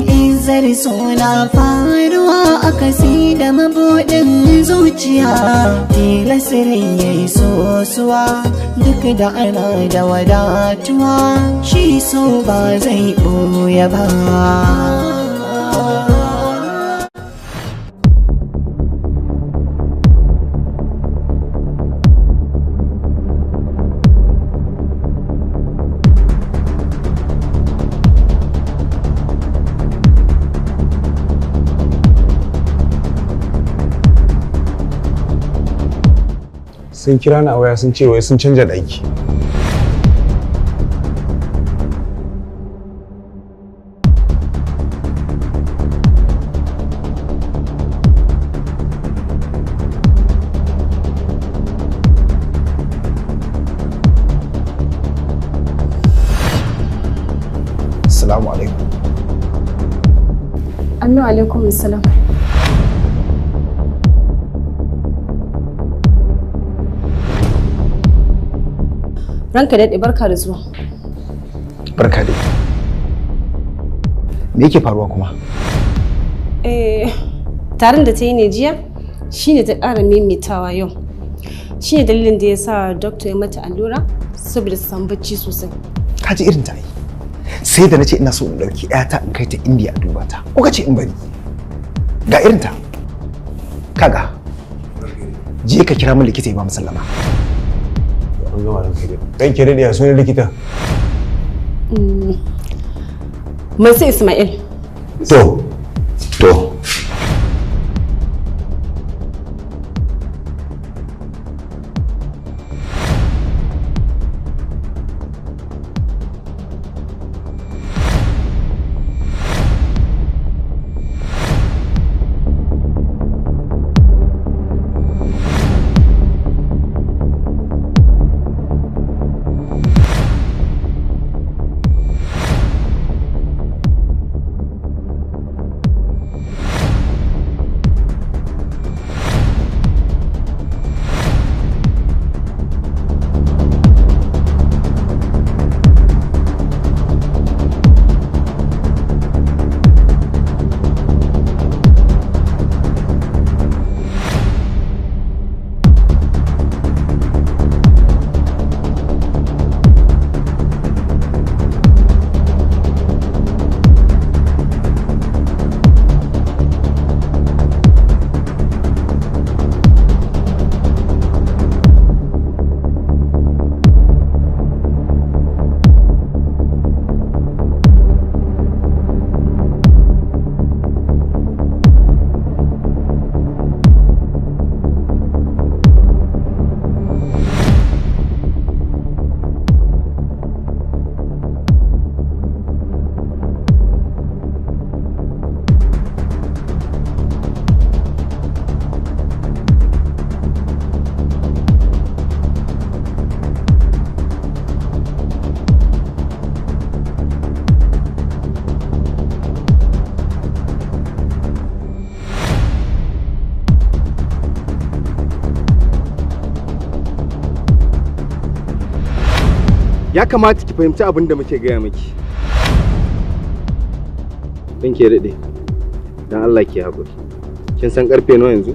Izar suna faruwa a kasi da mabuɗin zuciya, tilasirin ya yi sosuwa duk da ana da wadatuwa, shi so ba zai ɓoye ba. Sun kira ni a waya sun ce wai sun canja ɗaki. Assalamu alaikum. Annu alaikum assalam. Ranka daɗe, barka da zuwa. Barka dai. Me yake faruwa kuma? Taron da ta yi ne jiya shine ta ƙara maimaitawa yau. Shine dalilin da ya sa doctor ya mata allura saboda ta samu bacci sosai. Ka ji irin ta yi. Sai da na ce ina so in ɗauki ƴata in kai ta Indiya a duba ta. Ko ka ce in bari? Ga irin ta. Kaga. Je ka kira min likita ya ba mu sallama. Kan ki daɗe a sunan likita? Masu Ismail. To. Ya kamata ki fahimci abin da muke gaya miki. Dan ke daɗe, dan Allah ki haƙuri. Kin san ƙarfe nawa yanzu?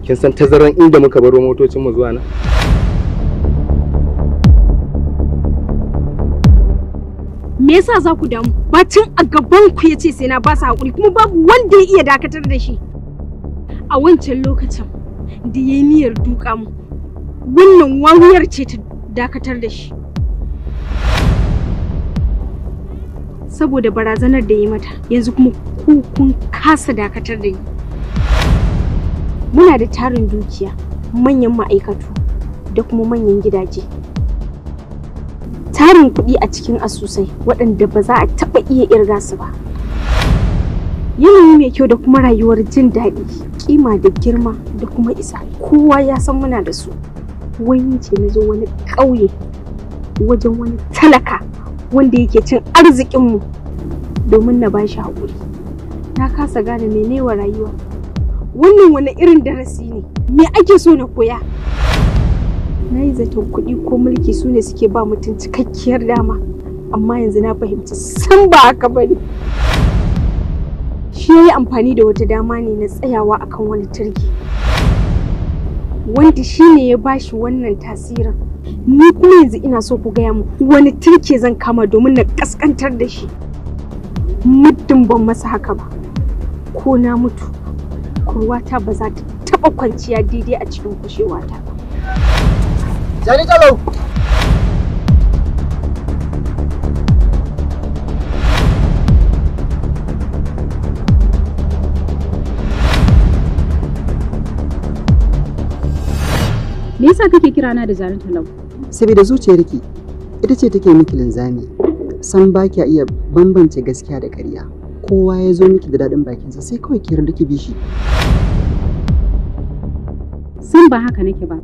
Kin san tazaran inda muka baro motocin mu zuwa nan? Me yasa za ku damu? Bacin a gaban ku yace sai na ba su haƙuri kuma babu wanda ya iya dakatar da shi. A wancan lokacin da yayi niyyar duka mu, wannan wawuyar ce ta dakatar da shi. Saboda barazanar da yi mata, yanzu kuma ku kun kasa dakatar da ni. Muna da tarin dukiya, manyan ma'aikatu da kuma manyan gidaje. Tarin kuɗi a cikin asusai waɗanda ba za a taɓa iya irga su ba. Yanayi mai kyau da kuma rayuwar jin daɗi, kima da girma da kuma isa, kowa ya san muna da su. Wani ce na zo wani ƙauye wajen wani talaka wanda yake cin arzikinmu domin na bashi haƙuri. Na kasa gane mene wa rayuwa. Wannan wani irin darasi ne? Me ake so na koya? Na yi zaton kuɗi ko mulki su ne suke ba mutum cikakkiyar dama, amma yanzu na fahimci san ba haka bane. Shi yayi amfani da wata dama ne na tsayawa akan wani turki wanda shi ne ya bashi wannan tasirin. Ni kuma yanzu ina so ku gaya mu wani turke zan kama domin na kaskantar da shi. Muddin ban masa haka ba, ko na mutu kurwata ba za ta taba kwanciya daidai a cikin kushewata ba. Jani Talau! Me yasa kake kira na da Jani Talau? Saboda zuciyarki ita ce take miki linzami. San ba kya iya bambance gaskiya da ƙarya. Kowa ya zo miki da daɗin bakinsa sai kawai ki yarda ki bi shi. San ba haka nake ba.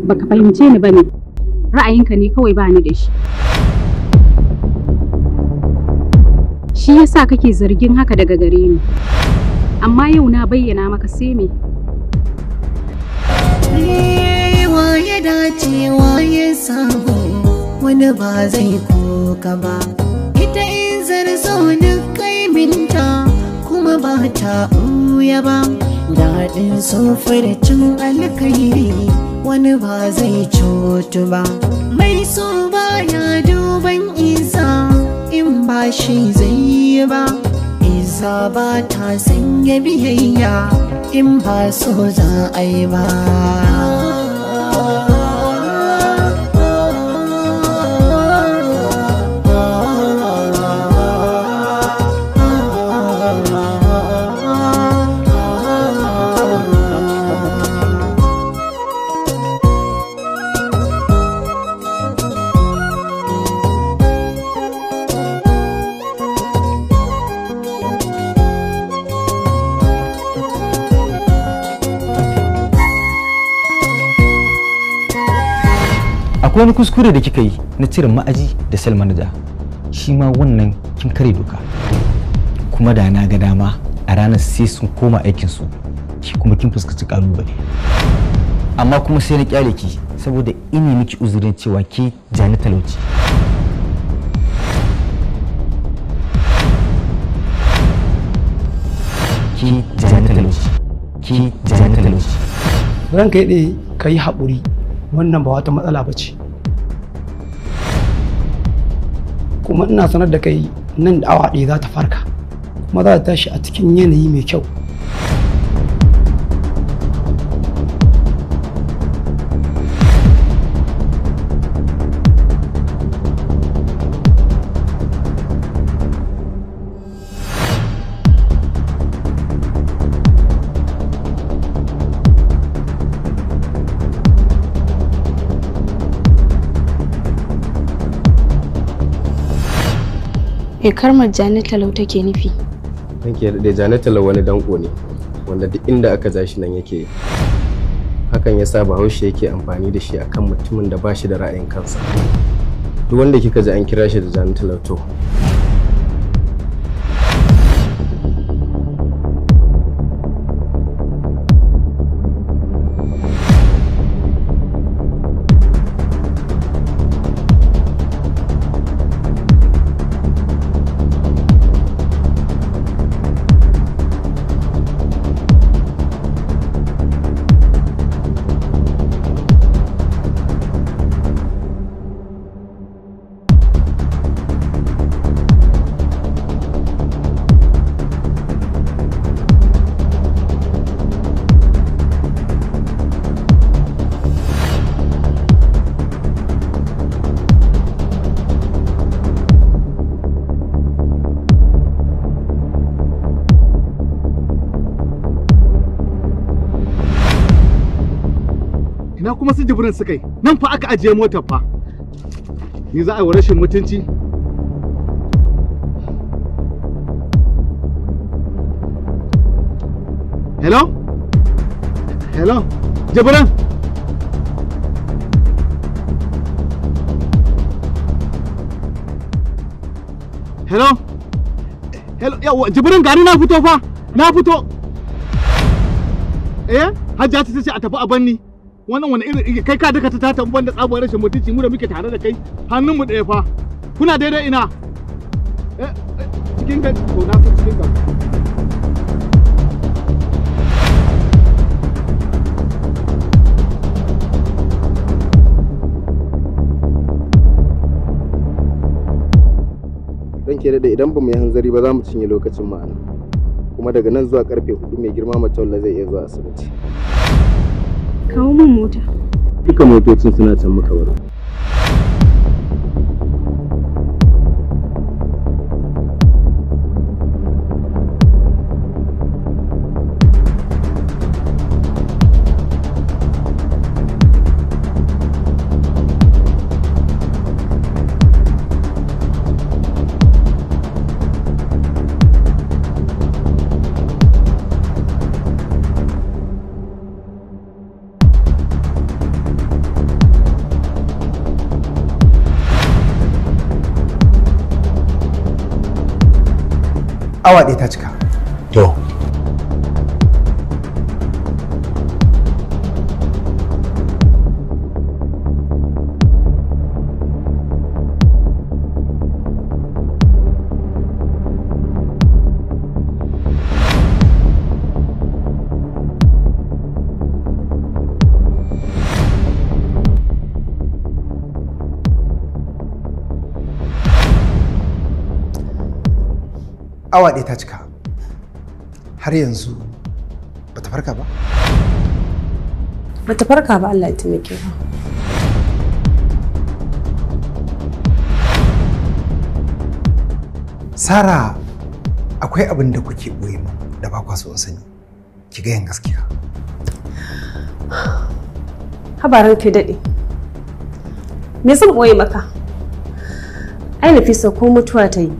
Baka fahimce ni bane. Ra'ayinka ne kawai bani da shi. Shi yasa kake zargin haka daga gare ni. Amma yau na bayyana maka sai me? Ya dace ya samu wani ba zai koka ba. Ita Izar so duk kaiminta kuma ba ta ɓuya ba. Daɗin cin alkairi wani ba zai cutu ba. Mai so baya duban isa in ba shi zai yi ba. Isa ba ta sanya biyayya in ba so za a yi ba. akwai wani kuskure da kika yi na cire ma'aji da sel manager, shi ma wannan kin kare doka. Kuma da na ga dama a ranar sai sun koma aikin su, ki kuma kin fuskanci kalubale. Amma kuma sai na kyale ki saboda ina miki uzurin cewa ki Jani talauci. Ki Jani talauci. Ki Jani talauci. Ranka yade kai haƙuri, wannan ba wata matsala ba ce. Kuma ina sanar da kai nan da awa ɗaya za ta farka, kuma za ta tashi a cikin yanayi mai kyau. Me kalmar Jani Talau take nufi? Ranke da Jani Talau wani danko ne wanda duk inda aka ja shi nan yake. Hakan yasa Bahaushe yake amfani da shi akan mutumin da ba shi da ra'ayin kansa. Duk wanda kika ji an kira shi da Jani Talau to na kuma su Jibrin suka yi nan fa aka ajiye motar fa ni za a yi wa rashin mutunci. Hello hello Jibrin, hello hello yawa Jibrin, gani na fito fa, na fito. Hajja ta ce a tafi a banni. Wannan wani irin kai ka daka ta tatan banda tsabuwar rashin mutunci, mu da muke tare da kai hannun mu ɗaya fa. kuna daidai ina cikin gari to na san cikin gari. Ranke da idan ba mu yi hanzari ba za mu cinye lokacin ma'ana. Kuma daga nan zuwa karfe 4 mai girma Matawalla zai iya zuwa asibiti. Kawo min mota. Duka motocin suna can muka wuri. Awa ɗaya ta cika. To. Awa ɗaya ta cika. Har yanzu bata farka ba? Bata farka ba, Allah ya taimake ka. Sara, akwai abin da kuke ɓoye min da ba kwa so in sani. Ki ga yin gaskiya. Habaran kai daɗe. Me zan ɓoye maka? Ai Nafisa ko mutuwa ta yi.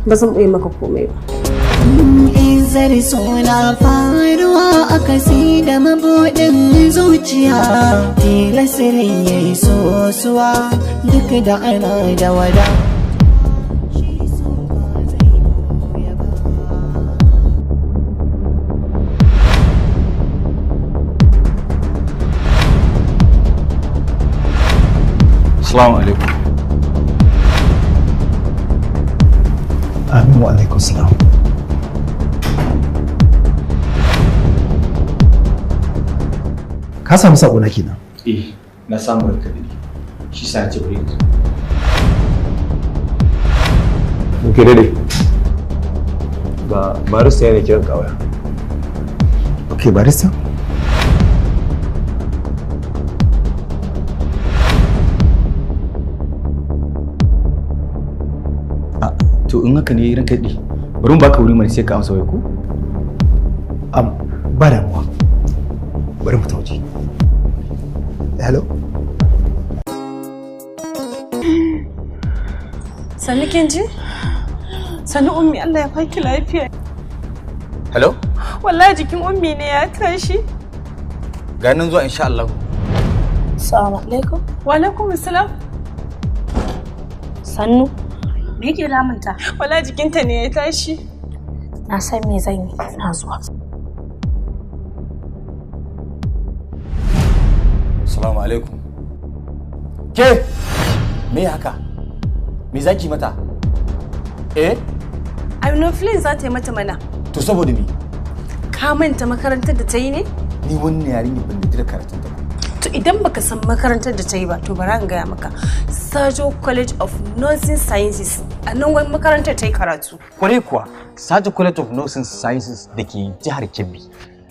Ba zan ɓoye maka komai ba. Izar suna faruwa a kasi da mabuɗin zuciya. Tilasirin ya yi sosuwa duk da ana da wada. Assalamu alaikum. Amin wa alaikun salam. Ka samu sako na kenan? Na samu ranka dai. Shi sa ce bari ka. Muke dai. Ga barista yana kiran kawaya. Okay, barista. To in haka ne ranka dai. Bari mu baka wuri mai sai ka amsa wai ko? Ba damuwa. Bari mu tauje. Hello? Sannu kin ji? Sannu ummi, Allah ya baki lafiya. Hello? Wallahi jikin ummi ne ya tashi. Ga nan zuwa insha Allah. Assalamu alaikum. Wa alaikum assalam. Sannu. Me yake damunta? Wallahi jikinta ne ya tashi. Na san me zan yi, na zuwa. Assalamu alaikum. Ke? Me haka? Me zaki mata? Eh? Ai no feeling za ta yi mata mana. To saboda me? Ka manta makarantar da ta yi ne? Ni wannan yarinya ban da karatun ta. To idan baka san makarantar da ta yi ba, to bara in gaya maka. Sajo College of Nursing Sciences. A nan wani makarantar ta yi karatu. Kwarai kuwa, Sajo College of Nursing Sciences da ke jihar Kebbi.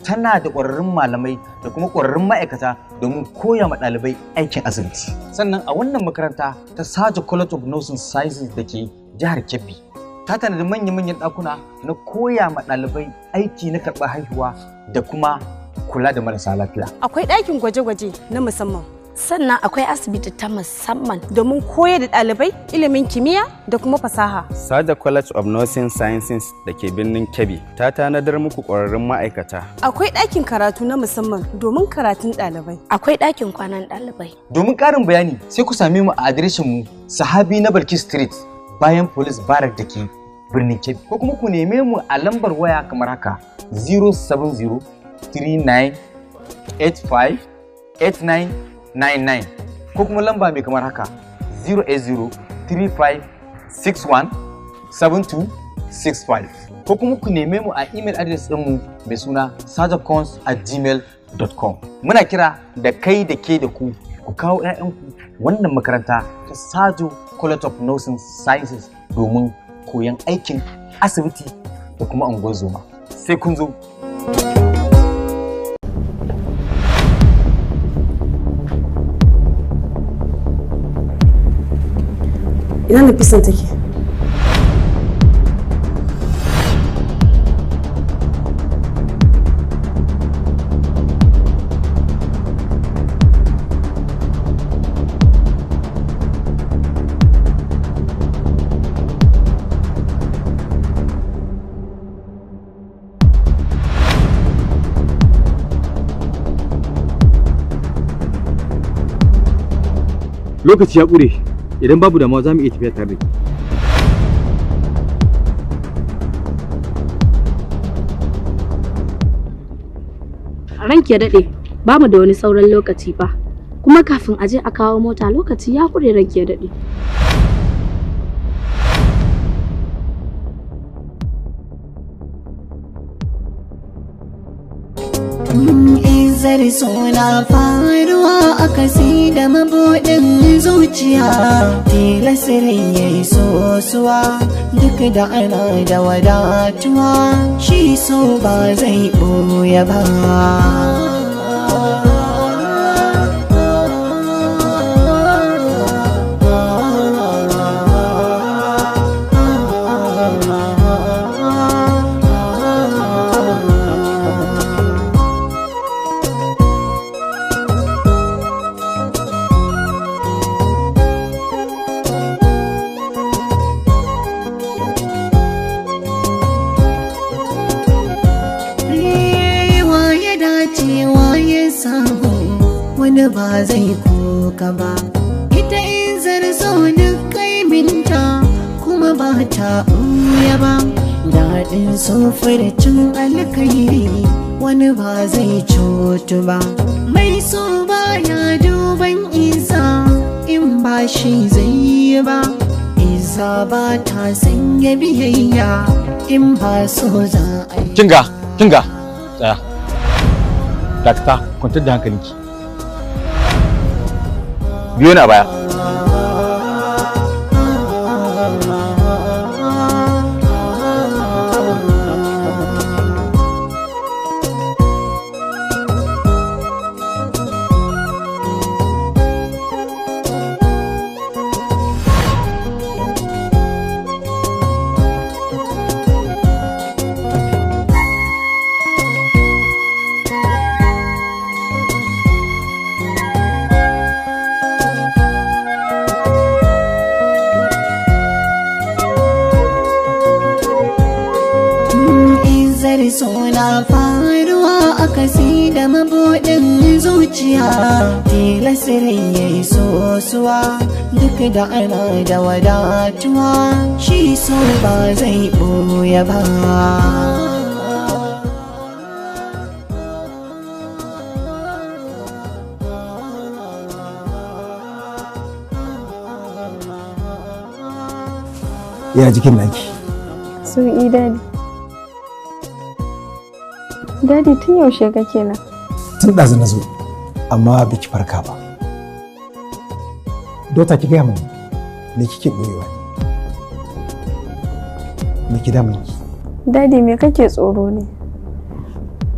Tana da ƙwararrun malamai da kuma ƙwararrun ma'aikata domin koya ma ɗalibai aikin asibiti. Sannan a wannan makaranta ta Sajo College of Nursing Sciences da ke jihar Kebbi, ta tanadi manya-manyan ɗakuna na koya ma ɗalibai aiki na karɓar haihuwa da kuma kula da marasa lafiya. Akwai ɗakin gwaje-gwaje na musamman. Sannan akwai asibiti ta musamman domin koyar da ɗalibai ilimin kimiyya da kuma fasaha. Saja College of Nursing Sciences da ke birnin Kebbi ta tanadar muku ƙwararrun ma'aikata. Akwai ɗakin karatu na musamman domin karatun ɗalibai. Akwai ɗakin kwanan ɗalibai. Domin ƙarin bayani sai ku same mu a adireshin mu Sahabi na Balki Street bayan Police Barrack da ke birnin Kebbi, ko kuma ku neme mu a lambar waya kamar haka 070 39 85 89 99 ko kuma lamba mai kamar haka 080 35617265 ko kuma ku neme mu a email address ɗinmu mai suna sajacons@gmail.com. Muna kira da kai da ke da ku kawo 'ya'yanku wannan makaranta ta Sajo College of Nursing Sciences domin koyon aikin asibiti da kuma ungozoma. Sai kun zo. Ina Nafisan take? Lokaci ya ƙure, idan babu damuwa za mu iya tafiya tare da ke. Ranki ya daɗe, ba mu da wani sauran lokaci ba, kuma kafin a je a kawo mota lokaci ya ƙure ranki ya daɗe. Izar suna faruwa a kasi da mabuɗin zuciya, tilasirin ya yi sosuwa duk da ana da wadatuwa, shi so ba zai ɓoye ba. Wani ba zai koka ba, ita Izar so duk kaiminta kuma ba ta ɓuya ba, daɗin so furcin alkairi wani ba zai cutu ba, mai so ba ya duban isa in ba shi zai yi ba, isa ba ta sanya biyayya in ba so za a yi. Kinga, tsaya. Dakta, kwantar da hankalinki. Biyo ni a baya. Suna faruwa a kasi da mabuɗin zuciya, tilasirin ya yi sosuwa duk da ana da wadatuwa, shi so ba zai ɓoye ba. Ya jikin naki? Sun yi dadi. Dadi tun yaushe kake nan? Tun ɗazu na zo, amma biki farka ba. Dota ki gaya mini, me kike ɓoyewa? Me ki damun ki? Dadi me kake tsoro ne?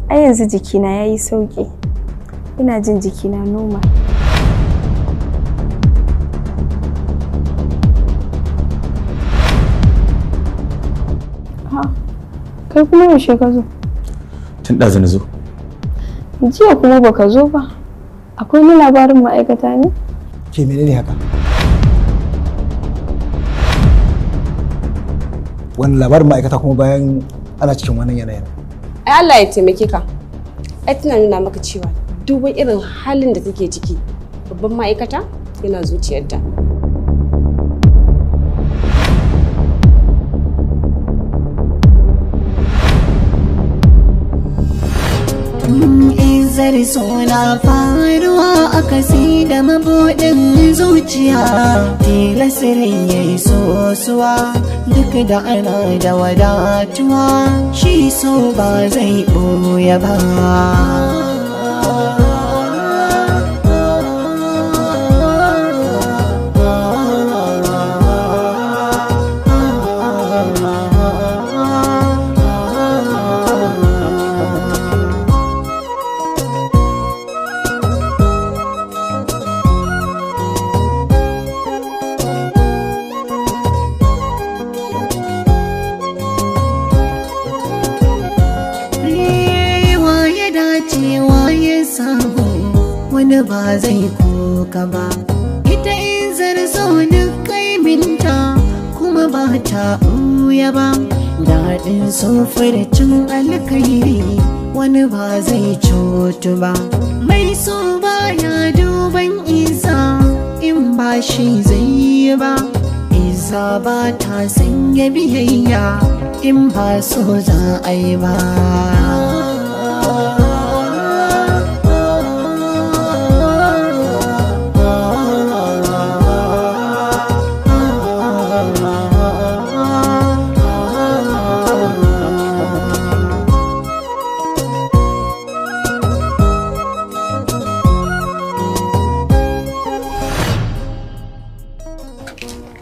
A yanzu jikina ya yi sauƙi. Ina jin jikina noma. Kai kuma yaushe ka zo? Tun ɗazu na zo. Jiya kuma baka zo ba. Akwai wani labarin ma'aikata ne? Ke menene haka? Wani labarin ma'aikata kuma bayan ana cikin wannan yanayin? Ai Allah ya taimake ka. Ai tana nuna maka cewa duk wani irin halin da take ciki babban ma'aikata yana zuciyarta. Izar suna faruwa a kasi da mabuɗin zuciya, tila sirrin ya yi sosuwa duk da ana da wadatuwa, shi so ba zai ɓoye ba. Wani ba zai koka ba, ita Izar duk kaiminta kuma ba ta ɓuya ba, daɗin cin alkairi wani ba zai cutu ba, mai so baya duban isa in ba shi zai yi ba, isa ba ta sanya biyayya in ba so za a yi ba.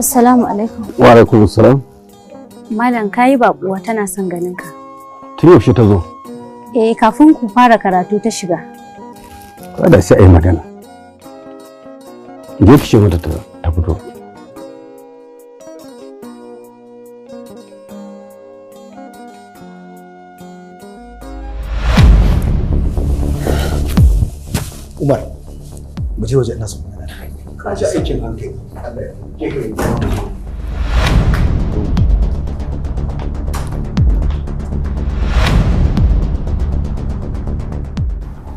Assalamu alaikum. Wa alaikum assalam. Malam kayi baƙuwa tana son ganin ka. Tun yaushe ta zo? Kafin ku fara karatu ta shiga. Kada sai ai magana. Je ki ce mata ta fito. Umar, mu je waje ina son magana da kai. Ka ji aikin hankali. Allah ya ke kai.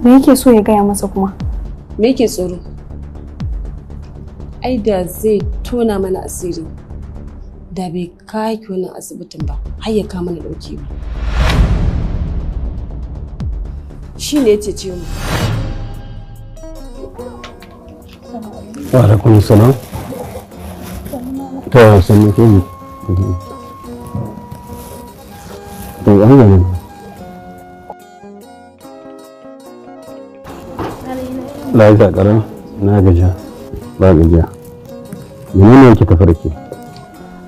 Me yake so ya gaya masa kuma? Me yake tsoro? Ai da zai tona mana asiri da bai kai ki wannan asibitin ba har ya kama mana dauke ba. Shi ne ya cece mu. Wa alaikum salam. To sannu ke ni. To an gane. Lafiya ƙarar na gajiya ba gajiya. Menene yake tafi da ke?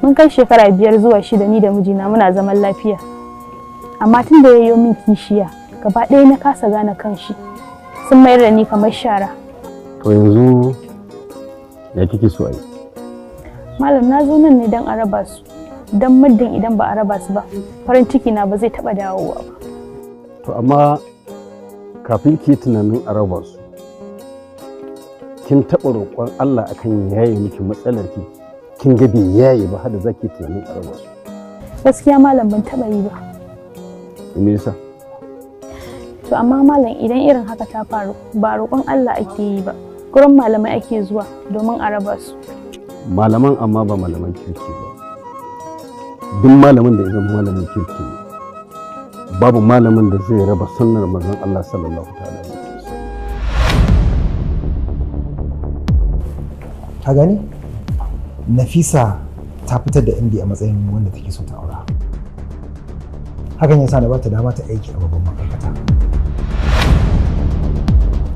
Mun kai shekara 5 zuwa 6 ni da mijina muna zaman lafiya. Amma tun da yayyo min kishiya, gaba ɗaya na kasa gane kanshi. Sun mayar da ni kamar shara. To yanzu ya kike so a yi? Malam na zo nan ne don a raba su. Don muddin idan ba a raba su ba, farin ciki na ba zai taɓa dawowa ba. To amma kafin ki tunanin a raba su, kin taɓa roƙon Allah akan yaye miki matsalar ki, kin ga bai yaye ba har da zaki tunanin a raba su. Gaskiya malam ban taɓa yi ba. Me yasa? To amma malam idan irin haka ta faru ba roƙon Allah ake yi ba, gurin malamai ake zuwa domin a raba su. Malaman amma ba malaman kirki ba. Duk malamin da ya zama malamin kirki ne, babu malamin da zai raba sunnar manzon Allah sallallahu alaihi wasallam. Ka gani? Nafisa ta fitar da MD a matsayin wanda take so ta aura. Hakan yasa na bata dama ta aiki a babban ma'aikata.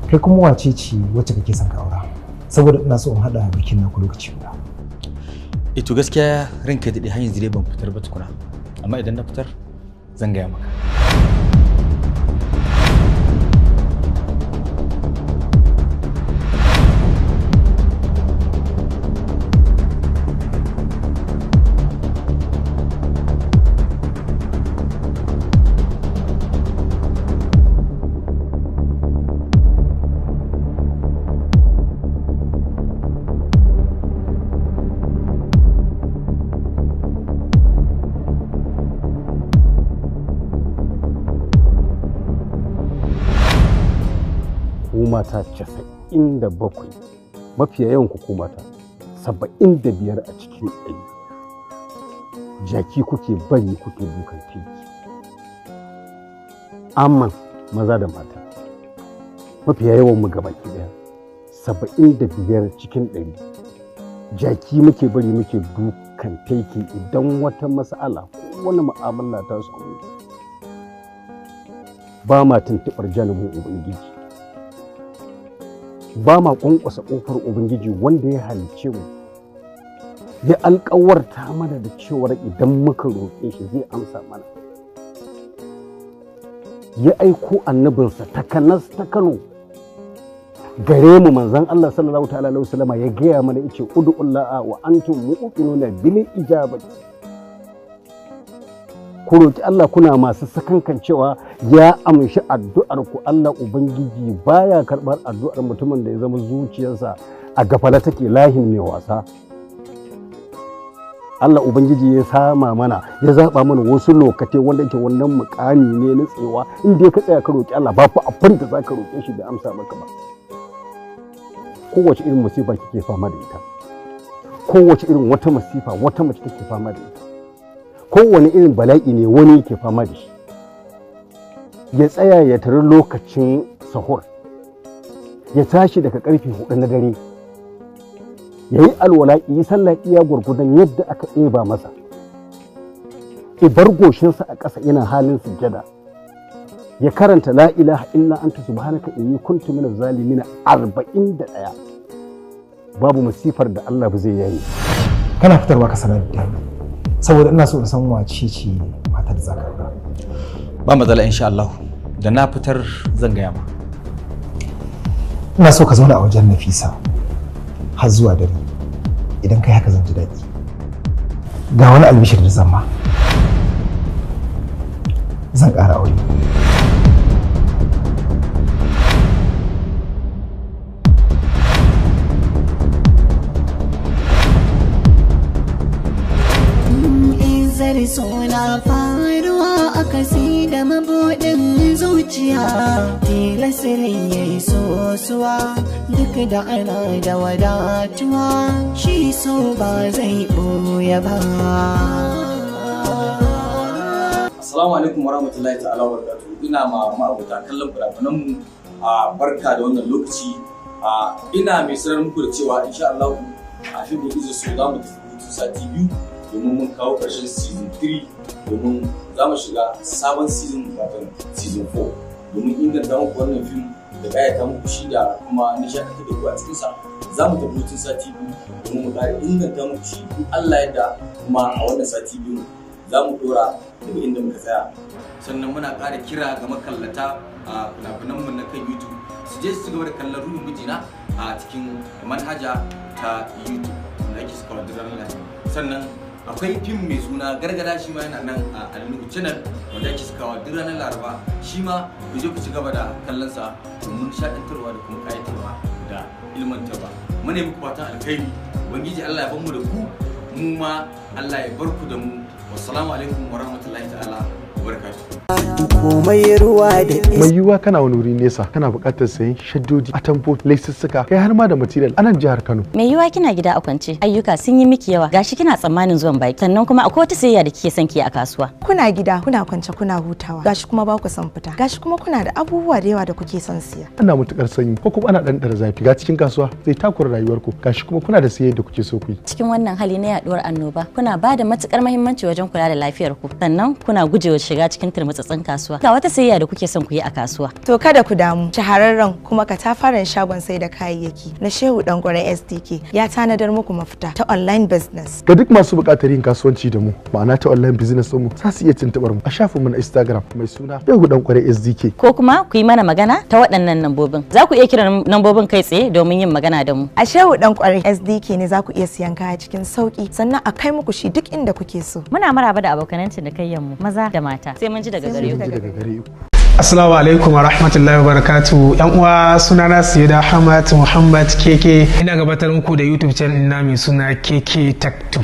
Kai kuma wace ce wacce kake son ka aura? Saboda ina so in hada bikin naku lokaci guda. To gaskiya ranka daɗe har yanzu dai ban fitar ba tukuna. Amma idan na fitar zan gaya maka. Mata 97 mafiya yawan ku mata 75 a cikin 100 jaki kuke bari kuke dukan fiki. Amman maza da mata mafiya yawan mu gabaki daya 75 cikin 100 jaki muke bari muke dukan taiki idan wata mas'ala ko wani mu'amala ta samu ba ma tuntuɓar janibin ubangiji ba ma ƙwanƙwasa ƙofar ubangiji wanda ya halicce mu ya alƙawarta mana da cewar idan muka roƙe shi zai amsa mana ya aiko annabinsa takanas ta Kano gare mu manzon Allah sallallahu ta'ala alaihi wasallam ya gaya mana yace ud'ullaha wa antum mu'minuna bil ijabati ku roki Allah kuna masu sakankan cewa ya amshi addu'ar ku. Allah ubangiji baya karbar addu'ar mutumin da ya zama zuciyarsa a gafala take lahin mai wasa. Allah ubangiji ya sama mana ya zaba mana wasu lokacin wanda yake wannan mukami ne na tsewa inda ka tsaya ka roki Allah ba fa abin da zaka roke shi da amsa maka ba. Kowace irin masifa kike fama da ita, kowace irin wata masifa wata mace take fama da ita, kowane irin bala'i ne wani yake fama da shi, ya tsaya ya tari lokacin sahur, ya tashi daga karfe 4 na dare, ya yi alwala yi sallah iya gurgudan yadda aka ɗeba masa, ibar goshinsa a ƙasa yana halin sujjada, ya karanta la ilaha illa anta subhanaka inni kuntu minaz zalimin 41. Babu masifar da Allah ba zai yayi. Kana fitarwa ka sanar da ni saboda ina so in san wace ce matar da zaka aura. Ba matsala insha Allah. Da na fitar zan gaya ma. Ina so ka zauna a wajen Nafisa har zuwa dare. Idan kai haka zan ji daɗi. Ga wani albishir da zan ma. Zan ƙara aure. Izar suna faruwa a kasi da mabuɗin zuciya, tilasirin ya yi sosuwa duk da ana da wadatuwa, shi so ba zai ɓoye ba. Assalamu alaikum warahmatullahi ta'ala wabarakatuh. Ina ma ma'abuta kallon fina-finanmu a barka da wannan lokaci. Ina mai sanar muku da cewa insha Allah a fim da Izar so za mu tafi hutun sati 2 domin mun kawo ƙarshen season 3 domin za mu shiga sabon season wato season 4 domin inganta muku wannan fim da ƙayata muku shi da kuma nishaɗantar da ku a cikinsa. Za mu tafi hutun sati 2 domin mu ƙara inganta muku shi in Allah yadda, kuma a wannan sati 2 za mu ɗora daga inda muka tsaya. Sannan muna ƙara kira ga makallata a fina-finanmu na kan YouTube su je su gaba da kallon Ruhin Mijina a cikin manhaja ta YouTube da ake suka wadda ranar. Sannan akwai fim mai suna Gargada, shi ma yana nan a ALI NUHU channel wanda ake sakawa duk ranar Laraba. Shi ma ku je ku ci gaba da kallon sa domin nishaɗantarwa da kuma ƙayatarwa da ilmantarwa. Muna yi muku fatan alkhairi, ubangiji Allah ya bar mu da ku, mu ma Allah ya bar ku da mu. Wassalamu alaikum warahmatullahi ta'ala komai ruwa da mai yiwuwa kana wani wuri nesa kana buƙatar sayen shaddoji, atamfo, laisussuka kai har ma da material anan jihar Kano. Mai yiwuwa kina gida a kwance, ayyuka sun yi miki yawa, gashi kina tsammanin zuwan baki, sannan kuma akwai wata sayayya da kike son ki a kasuwa. Kuna gida kuna kwance kuna hutawa, gashi kuma ba ku son fita, gashi kuma kuna da abubuwa da yawa da kuke son siya. Ana mutukar sanyi ko kuma ana ɗanɗana zafi, ga cikin kasuwa zai takura rayuwarku, gashi kuma kuna da sayayya da kuke so ku yi. Cikin wannan hali na yaduwar annoba, kuna ba da matukar muhimmanci wajen kula da lafiyarku, sannan kuna gujewa shiga cikin turmutsatsin kasuwa. Ga wata sayayya da kuke son ku yi a kasuwa. To kada ku damu, shahararren kuma katafaren shagon sai da kayayyaki na Shehu Dangwara SDK ya tanadar muku mafita ta online business. Ga duk masu buƙatar yin kasuwanci da mu, ma'ana ta online business ɗinmu, za su iya tuntuɓar mu a shafinmu na Instagram mai suna Shehu Dangwara SDK. Ko kuma ku yi mana magana ta waɗannan lambobin. Za ku iya kiran lambobin kai tsaye domin yin magana da mu. A Shehu Dangwara SDK ne za ku iya siyan kaya cikin sauki, sannan a kai muku shi duk inda kuke so. Muna maraba da abokanan cinikayyen mu maza da mata. Sai mun ji daga gare ku. Assalamu alaikum wa rahmatullahi wa barakatuh. Yan uwa, sunana Sayyida Hamad Muhammad Keke. Ina gabatar muku da YouTube channel ina mai suna Keke Tech 2.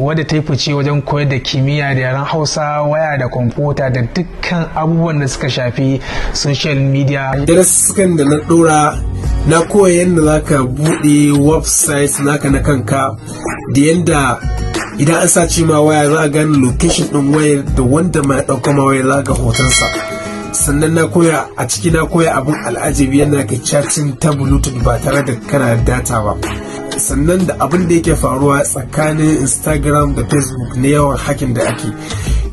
Wadda ta yi fice wajen koyar da kimiyya da yaren Hausa, waya da kwamfuta da dukkan abubuwan da suka shafi social media. Darasukan da na dora na koya yadda za ka buɗe website naka na kanka da yadda idan an sace ma waya za a gane location din wayar da wanda ma ya dauka ma wayar za ga hotonsa. Sannan na koya a ciki na koya abin al'ajabi yana ga chatting ta bluetooth ba tare da kana da data ba. Sannan da abin da yake faruwa tsakanin Instagram da Facebook na yawan hakin da ake,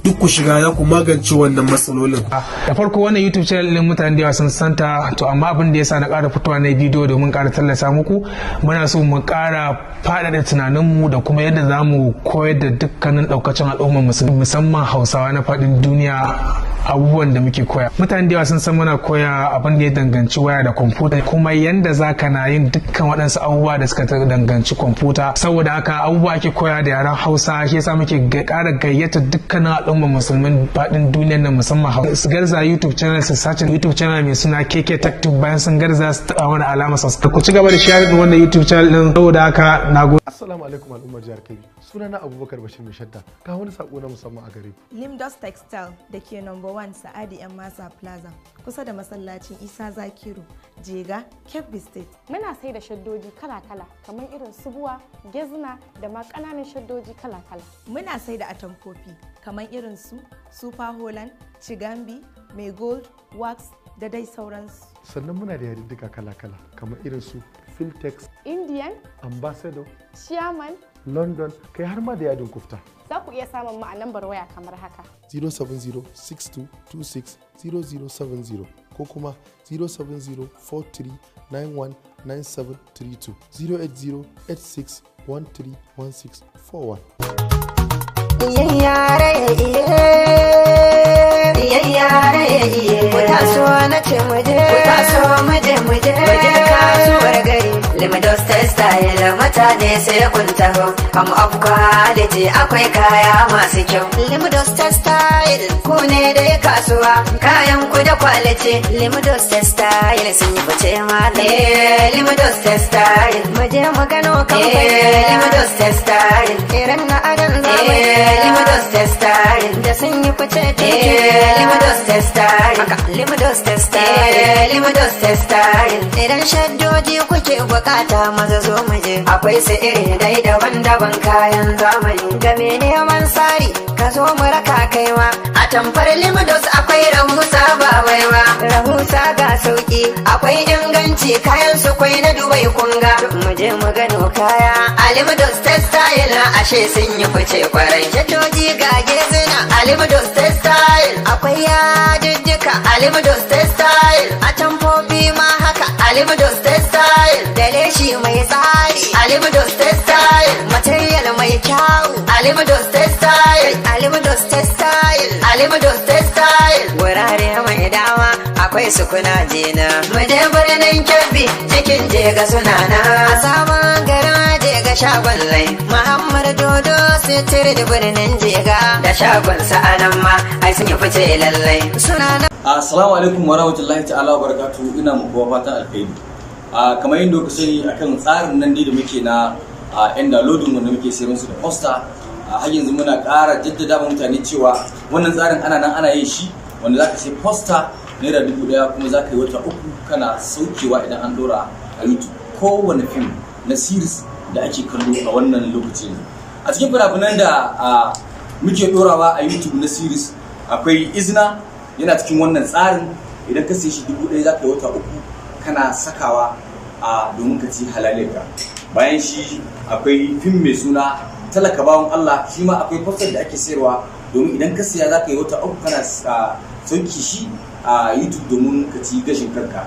duk ku shiga za ku magance wannan matsalolin. Da farko wannan YouTube channel din mutane da yawa sun santa, to amma abin da yasa na ƙara fitowa na bidiyo domin ƙara tallata muku, muna so mu ƙara faɗaɗa tunaninmu da kuma yadda za mu koyar da dukkanin ɗaukacin al'ummar musamman Hausawa na faɗin duniya abubuwan da muke koya. Mutane da yawa sun san muna koya abin da ya danganci waya da kwamfuta, kuma yanda za ka na yin dukkan waɗansu abubuwa da suka danganci kwamfuta. Saboda haka abubuwa ake koya da yaren Hausa, shi yasa muke ƙara gayyata dukkanin al'ummar musulmin faɗin duniyar nan musamman Hausa. Su garza YouTube channel, su sace YouTube channel mai suna KK Tech Tube, bayan sun garza su taɓa mana alama subscribe. Ku ci gaba da share din wannan YouTube channel din. Saboda haka nagode. Assalamu alaikum al'ummar jihar Kebbi. Sunana Abubakar Bashir mai shadda. Ga wani sako na musamman a gare ku. Limdos Textile da ke number 1 Sa'adi Yan Masa Plaza kusa da masallacin Isa Zakiru, Jega, Kebbi State. Muna sai da shaddoji kala-kala kamar irin subuwa, gezna da ma ƙananan shaddoji kala-kala. Muna sai da atamfofi kamar irin su Super Holland, Chigambi, Mai Gold, Wax da dai sauransu. Sannan muna da yadiddika kala-kala kamar irin su Filtex, Indian, Ambassador, Chairman, London, kai har ma da yadin kufta. Za ku iya samun mu a lambar waya kamar haka. 070-6226-0070 ko kuma 070-4391-9732 080-8613-1641. Kasuwar gari Limidos Textile mutane sai kun taho, come of quality akwai kaya masu kyau. Limidos Textile ku ne dai kasuwa, kayan ku da quality. Limidos Textile sun yi fice malam. Limidos Textile mu je mu gano kamfani. Limidos Textile irin na adon zamani. Limidos Textile da sun yi fice. Limidos Textile Limidos Textile Limidos Textile idan shaddoji kuke bukata maza zo mu je, akwai su iri dai daban-daban kayan zamani. Ga me neman sari ka zo mu raka kaiwa, a tamfar Limidos akwai rahusa ba baiwa. Rahusa ga sauki akwai inganci, kayan su kwai na Dubai kunga. Mu je mu gano kaya a Limidos Textile, ashe sun yi fice kwarai. Shaddoji ga gezina a Limidos Textile, akwai yadiddika a Limidos Textile, a tamfofi ma haka a Limidos Textile, da leshi mai tsari a Limidos Textile, material mai kyau a Limidos Textile, a Limidos Textile, a Limidos Textile. Wurare mai dama akwai su kuna jina, mu je birnin Kebbi cikin Jega suna na. A sabon garin Jega shagon lai Muhammad Dodo sitir da birnin Jega, da shagon sa'anan ma ai sun yi fice lallai suna na. Assalamu alaikum wa rahmatullahi ta'ala wa barakatuhu, ina muku fatan alkhairi. Kamar yadda kuka sani akan tsarin nan da muke na yan downloading wanda muke sayar musu da poster, har yanzu muna ƙara jaddada wa mutane cewa wannan tsarin ana nan ana yin shi, wanda zaka sai poster naira 1000 kuma zaka yi wata 3 kana saukewa idan an dora a YouTube kowane film na series da ake kallo a wannan lokacin. A cikin fina-finan da muke dorawa a YouTube na series akwai Izna, yana cikin wannan tsarin. Idan ka sai shi 1000 zaka yi wata 3 kana sakawa domin ka ci halaliyarka. Bayan shi akwai fim mai suna Talaka Bawon Allah, shi ma akwai poster da ake sayarwa domin idan ka siya zaka yi wata 3 kana sauki shi a YouTube domin ka ci gashin kanka.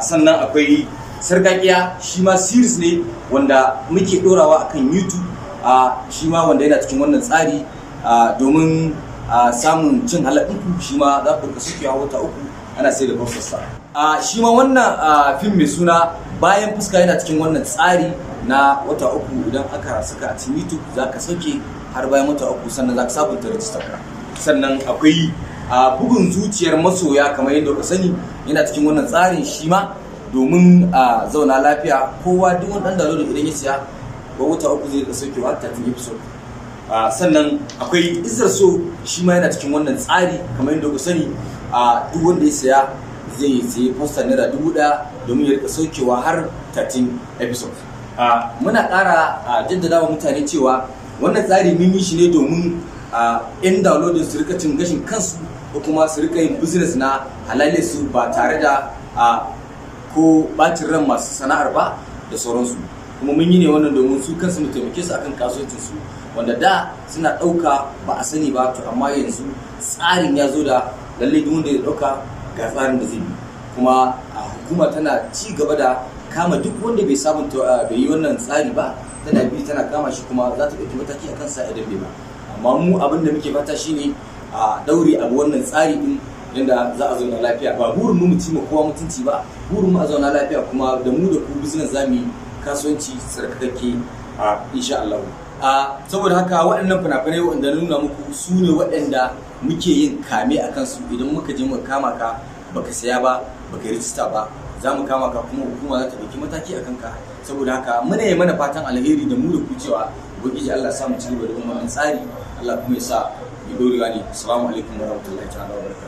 Sannan akwai Sarkakiya, shi ma series ne wanda muke dorawa akan YouTube, shi ma wanda yana cikin wannan tsari domin samun cin halaɗinku. Shi ma za ku suke wata 3 ana sai da poster. Shi ma wannan fim mai suna Bayan Fuska yana cikin wannan tsari na wata 3 idan aka saka a cikin YouTube za ka sauke har bayan wata 3 sannan za ka sabunta rajistar ka. Sannan akwai bugun zuciyar masoya, kamar yadda ka sani yana cikin wannan tsarin shi ma domin zauna lafiya. Kowa duk wani ɗan download idan ya siya ba wata 3 zai sauke har 30 episode. Sannan akwai Izar so, shi ma yana cikin wannan tsari kamar yadda ka sani, duk wanda ya siya zai sayi poster naira 1000 domin ya rika saukewa har 13 episode. Muna ƙara jaddada wa mutane cewa wannan tsari mun yi shi ne domin yan downloading su rika cin gashin kansu ko kuma su rika yin business na halale su ba tare da ko bacin ran masu sana'ar ba da sauransu. Kuma mun yi ne wannan domin su kansu mu taimake su akan kasuwancin su wanda da suna ɗauka ba a sani ba, to amma yanzu tsarin ya zo da lallai duk wanda ya ɗauka ga tsarin da zai bi. Kuma hukuma tana ci gaba da kama duk wanda bai sabunta bai yi wannan tsari ba, tana bi tana kama shi kuma za ta ɗauki mataki a kansa idan bai ba. Amma mu abin da muke fata shine a daure abu wannan tsari din yadda za a zauna lafiya. Ba burin mu ci ma kowa mutunci ba, burin mu a zauna lafiya kuma da mu da ku business zamu yi kasuwanci tsarkakakke insha Allah. Saboda haka waɗannan fina-finai waɗanda na nuna muku su ne waɗanda muke yin kame a kansu. Idan muka je muka kama ka baka saya ba baka rijista ba, za mu kama ka kuma hukuma za ta ɗauki mataki a kanka. Saboda haka muna yi mana fatan alheri da mu da ku cewa ubangiji Allah ya sa mu ci gaba da wannan tsari, Allah kuma ya sa mu dorewa ne. Assalamu alaikum warahmatullahi ta'ala wabarakatuh.